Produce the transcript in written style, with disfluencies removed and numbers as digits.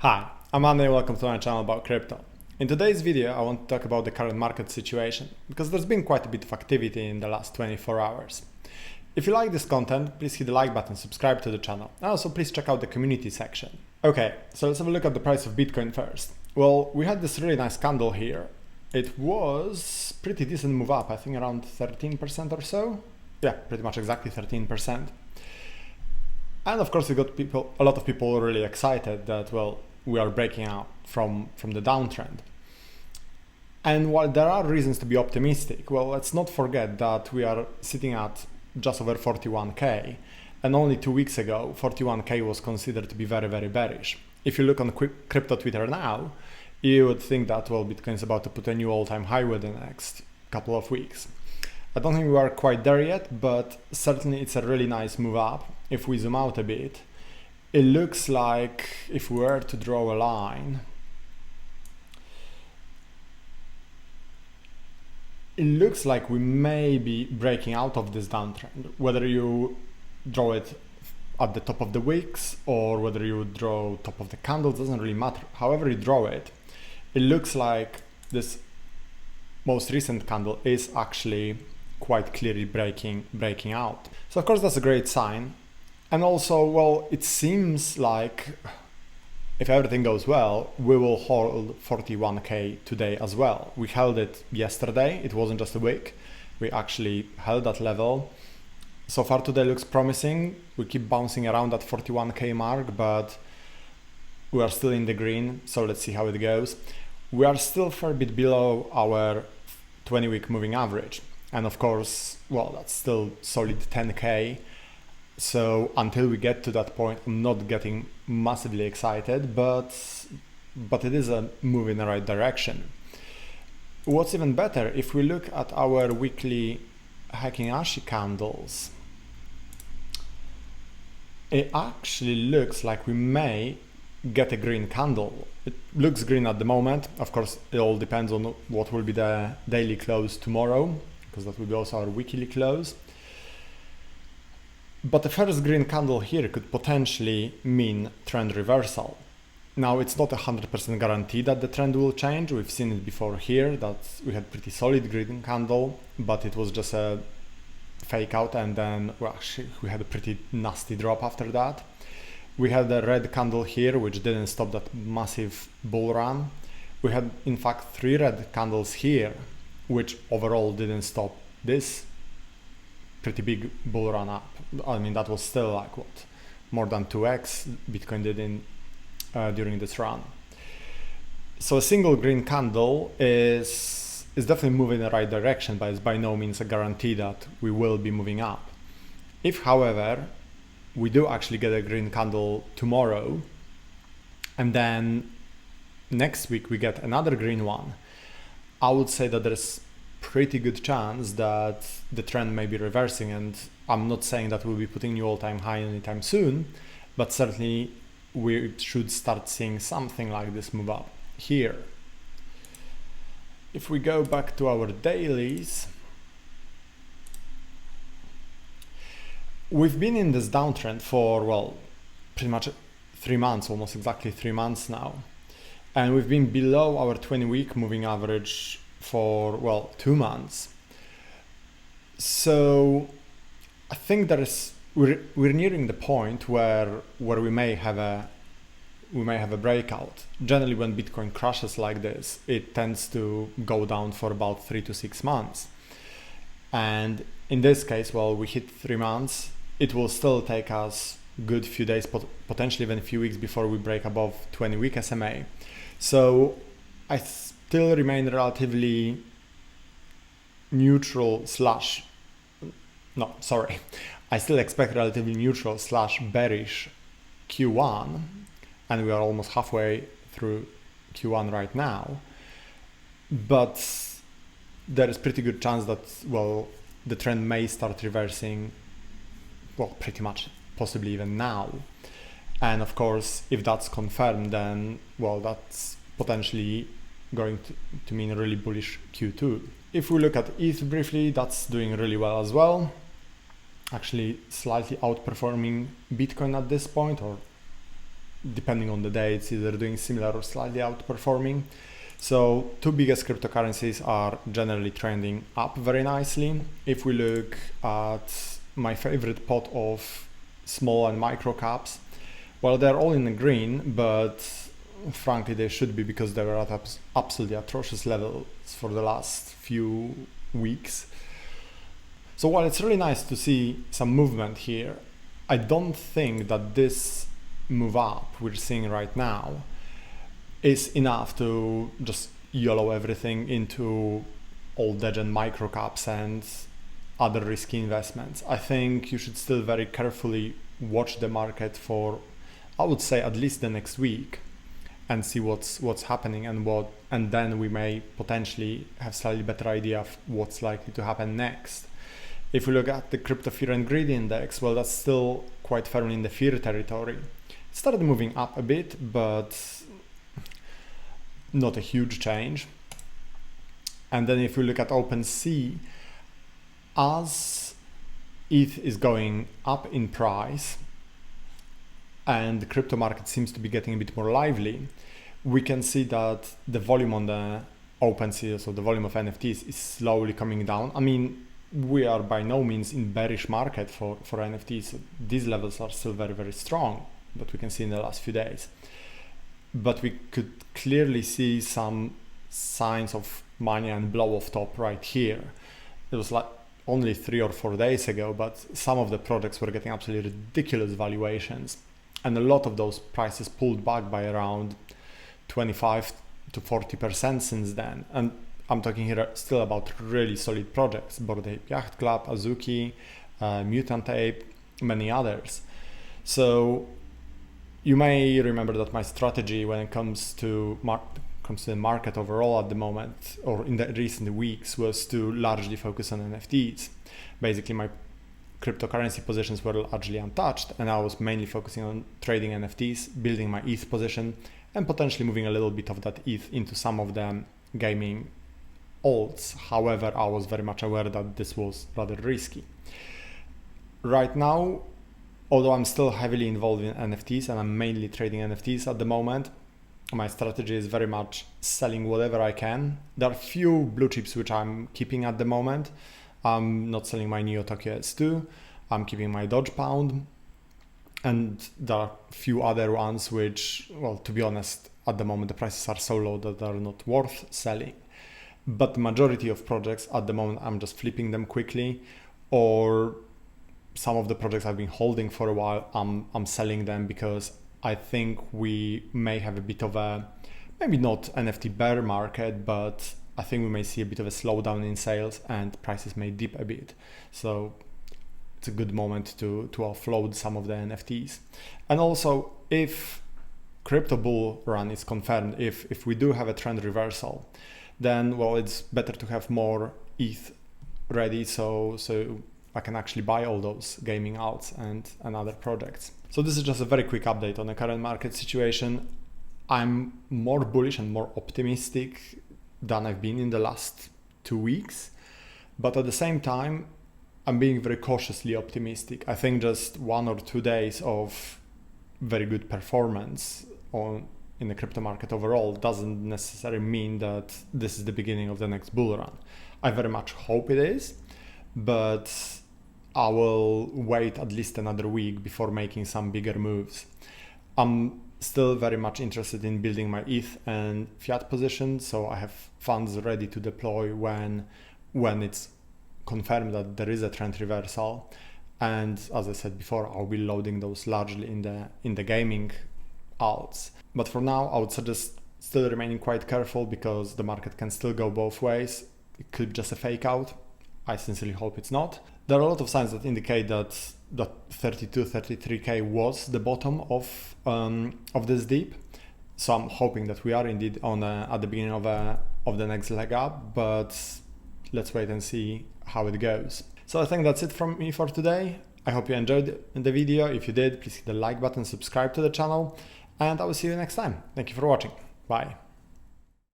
Hi, I'm Andy and welcome to my channel about crypto. In today's video, I want to talk about the current market situation because there's been quite a bit of activity in the last 24 hours. If you like this content, please hit the like button, subscribe to the channel, and also please check out the community section. Okay, so let's have a look at the price of Bitcoin first. Well, we had this really nice candle here. It was pretty decent move up, I think around 13% or so. Yeah, pretty much exactly 13%. And of course we got a lot of people really excited that, well, we are breaking out from the downtrend. And while there are reasons to be optimistic, well, let's not forget that we are sitting at just over 41k, and only 2 weeks ago 41k was considered to be very, very bearish. If you look on crypto Twitter now, you would think that, well, Bitcoin is about to put a new all-time high within the next couple of weeks. I don't think we are quite there yet, but certainly it's a really nice move up. If we zoom out a bit, it looks like, if we were to draw a line, it looks like we may be breaking out of this downtrend. Whether you draw it at the top of the wicks or whether you draw top of the candles, doesn't really matter. However you draw it, it looks like this most recent candle is actually quite clearly breaking out. So of course that's a great sign. And also, well, it seems like if everything goes well, we will hold 41k today as well. We held it yesterday, it wasn't just a week. We actually held that level. So far today looks promising. We keep bouncing around that 41k mark, but we are still in the green, so let's see how it goes. We are still a fair bit below our 20-week moving average. And of course, well, that's still solid 10k. So until we get to that point, I'm not getting massively excited, but it is a move in the right direction. What's even better, if we look at our weekly Hacking Ashi candles, it actually looks like we may get a green candle. It looks green at the moment. Of course, it all depends on what will be the daily close tomorrow, because that will be also our weekly close. But the first green candle here could potentially mean trend reversal. Now, it's not 100% guarantee that the trend will change. We've seen it before here, that we had pretty solid green candle, but it was just a fake out, and then we had a pretty nasty drop after that. We had a red candle here, which didn't stop that massive bull run. We had, in fact, 3 red candles here, which overall didn't stop this pretty big bull run up. I mean, that was still like what, more than 2x Bitcoin did in during this run. So a single green candle is definitely moving in the right direction, but it's by no means a guarantee that we will be moving up. If, however, we do actually get a green candle tomorrow, and then next week we get another green one, I would say that there's pretty good chance that the trend may be reversing. And I'm not saying that we'll be putting new all-time high anytime soon, but certainly we should start seeing something like this move up here. If we go back to our dailies, we've been in this downtrend for, well, pretty much 3 months, almost exactly 3 months now, and we've been below our 20-week moving average for, well, 2 months. So I think we're nearing the point where we may have a breakout. Generally, when Bitcoin crashes like this, it tends to go down for about 3 to 6 months. And in this case, well, we hit 3 months. It will still take us a good few days, potentially even a few weeks before we break above 20-week SMA. So I still remain relatively neutral slash, no, sorry. I still expect relatively neutral slash bearish Q1, and we are almost halfway through Q1 right now. But there is pretty good chance that, well, the trend may start reversing, well, pretty much, possibly even now. And of course, if that's confirmed, then, well, that's potentially going to mean a really bullish Q2. If we look at ETH briefly, that's doing really well as well. Actually slightly outperforming Bitcoin at this point, or depending on the day, it's either doing similar or slightly outperforming. So two biggest cryptocurrencies are generally trending up very nicely. If we look at my favorite pot of small and micro caps, well, they're all in the green, but frankly they should be, because they were at absolutely atrocious levels for the last few weeks. So while it's really nice to see some movement here, I don't think that this move up we're seeing right now is enough to just YOLO everything into old degen micro caps and other risky investments. I think you should still very carefully watch the market for, I would say, at least the next week, and see what's happening and then we may potentially have slightly better idea of what's likely to happen next. If we look at the crypto fear and greed index, well, that's still quite firmly in the fear territory. It started moving up a bit, but not a huge change. And then if we look at OpenSea, as ETH is going up in price and the crypto market seems to be getting a bit more lively, we can see that the volume on the OpenSea, so the volume of NFTs, is slowly coming down. I mean, we are by no means in bearish market for NFTs. These levels are still very, very strong, that we can see in the last few days. But we could clearly see some signs of money and blow off top right here. It was like only 3 or 4 days ago, but some of the projects were getting absolutely ridiculous valuations. And a lot of those prices pulled back by around 25 to 40% since then. And I'm talking here still about really solid projects: Bored Ape Yacht Club, Azuki, Mutant Ape, many others. So you may remember that my strategy when it comes to the market overall at the moment, or in the recent weeks, was to largely focus on NFTs. Basically, my cryptocurrency positions were largely untouched, and I was mainly focusing on trading NFTs, building my ETH position, and potentially moving a little bit of that ETH into some of the gaming alts. However, I was very much aware that this was rather risky. Right now, although I'm still heavily involved in NFTs and I'm mainly trading NFTs at the moment, my strategy is very much selling whatever I can. There are few blue chips which I'm keeping at the moment. I'm not selling my Neo Tokyo S2. I'm keeping my Doge Pound. And there are a few other ones which, well, to be honest, at the moment the prices are so low that they're not worth selling. But the majority of projects at the moment, I'm just flipping them quickly, or some of the projects I've been holding for a while, I'm selling them because I think we may have a bit of a, maybe not NFT bear market, but I think we may see a bit of a slowdown in sales and prices may dip a bit. So it's a good moment to offload some of the NFTs. And also, if crypto bull run is confirmed, if we do have a trend reversal, then, well, it's better to have more ETH ready so I can actually buy all those gaming alts and other projects. So this is just a very quick update on the current market situation. I'm more bullish and more optimistic than I've been in the last 2 weeks, but at the same time, I'm being very cautiously optimistic. I think just 1 or 2 days of very good performance in the crypto market overall doesn't necessarily mean that this is the beginning of the next bull run. I very much hope it is, but I will wait at least another week before making some bigger moves. I'm still very much interested in building my ETH and fiat position, so I have funds ready to deploy when it's confirmed that there is a trend reversal. And as I said before, I'll be loading those largely in the gaming alts. But for now, I would suggest still remaining quite careful, because the market can still go both ways. It could be just a fake out. I sincerely hope it's not. There are a lot of signs that indicate that 32, 33k was the bottom of this dip. So I'm hoping that we are indeed at the beginning of the next leg up, but let's wait and see how it goes. So I think that's it from me for today. I hope you enjoyed the video. If you did, please hit the like button, subscribe to the channel, and I will see you next time. Thank you for watching. Bye.